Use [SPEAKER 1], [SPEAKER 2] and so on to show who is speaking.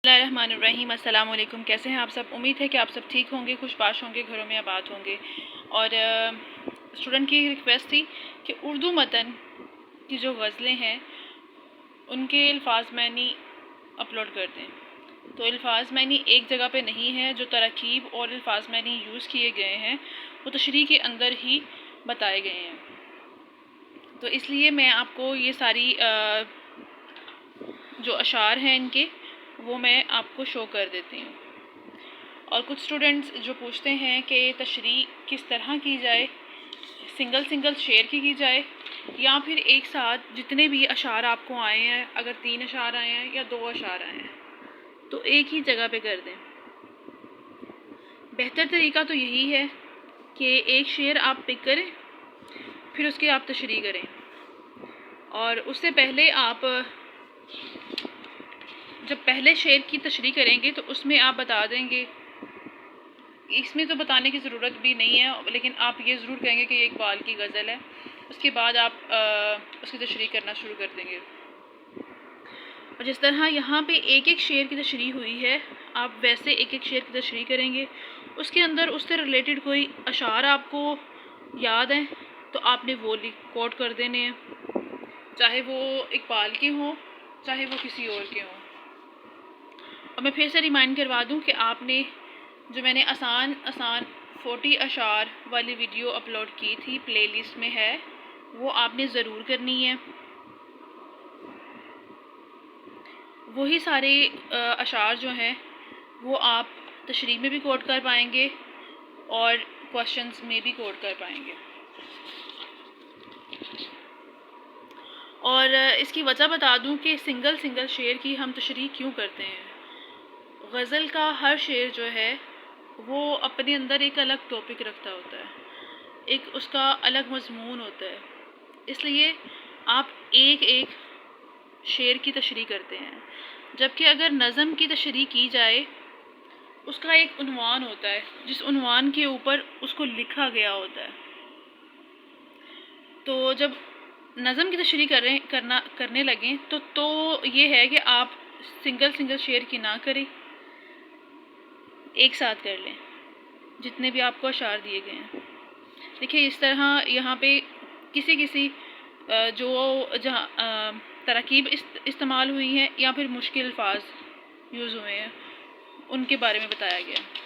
[SPEAKER 1] بسم اللہ الرحمن الرحیم۔ السلام علیکم، کیسے ہیں آپ سب؟ امید ہے کہ آپ سب ٹھیک ہوں گے، خوش باش ہوں گے، گھروں میں آباد ہوں گے۔ اور اسٹوڈنٹ کی ریکویسٹ تھی کہ اردو متن کی جو غزلیں ہیں ان کے الفاظ معنی اپلوڈ کر دیں۔ تو الفاظ معنی ایک جگہ پہ نہیں ہے، جو تراکیب اور الفاظ معنی یوز کیے گئے ہیں وہ تشریح کے اندر ہی بتائے گئے ہیں۔ تو اس لیے میں آپ کو یہ ساری جو اشعار ہیں ان کے وہ میں آپ کو شو کر دیتی ہوں۔ اور کچھ اسٹوڈنٹس جو پوچھتے ہیں کہ تشریح کس طرح کی جائے، سنگل شعر کی جائے یا پھر ایک ساتھ جتنے بھی اشعار آپ کو آئے ہیں، اگر 3 اشعار آئے ہیں یا 2 اشعار آئے ہیں تو ایک ہی جگہ پہ کر دیں۔ بہتر طریقہ تو یہی ہے کہ ایک شعر آپ پک کریں، پھر اس کی آپ تشریح کریں، اور اس سے پہلے آپ جب پہلے شعر کی تشریح کریں گے تو اس میں آپ بتا دیں گے، اس میں تو بتانے کی ضرورت بھی نہیں ہے، لیکن آپ یہ ضرور کہیں گے کہ یہ اقبال کی غزل ہے۔ اس کے بعد آپ اس کی تشریح کرنا شروع کر دیں گے۔ اور جس طرح یہاں پہ ایک ایک شعر کی تشریح ہوئی ہے، آپ ویسے ایک ایک شعر کی تشریح کریں گے۔ اس کے اندر اس سے ریلیٹڈ کوئی اشعار آپ کو یاد ہیں تو آپ نے وہ کوٹ کر دینے ہیں، چاہے وہ اقبال کے ہوں چاہے وہ کسی اور کے ہوں۔ اور میں پھر سے ریمائنڈ کروا دوں کہ آپ نے جو میں نے آسان 40 اشعار والی ویڈیو اپلوڈ کی تھی، پلے لسٹ میں ہے، وہ آپ نے ضرور کرنی ہے۔ وہی سارے اشعار جو ہیں وہ آپ تشریح میں بھی کوٹ کر پائیں گے اور کوشچنز میں بھی کوٹ کر پائیں گے۔ اور اس کی وجہ بتا دوں کہ سنگل شعر کی ہم تشریح کیوں کرتے ہیں۔ غزل کا ہر شعر جو ہے وہ اپنے اندر ایک الگ ٹاپک رکھتا ہوتا ہے، ایک اس کا الگ مضمون ہوتا ہے، اس لیے آپ ایک ایک شعر کی تشریح کرتے ہیں۔ جبکہ اگر نظم کی تشریح کی جائے، اس کا ایک عنوان ہوتا ہے جس عنوان کے اوپر اس کو لکھا گیا ہوتا ہے۔ تو جب نظم کی تشریح کرنے لگیں تو یہ ہے کہ آپ سنگل شعر کی نہ کریں، ایک ساتھ کر لیں جتنے بھی آپ کو اشعار دیے گئے ہیں۔ دیکھیں اس طرح یہاں پہ کسی جو جہاں تراکیب استعمال ہوئی ہیں یا پھر مشکل الفاظ یوز ہوئے ہیں ان کے بارے میں بتایا گیا ہے۔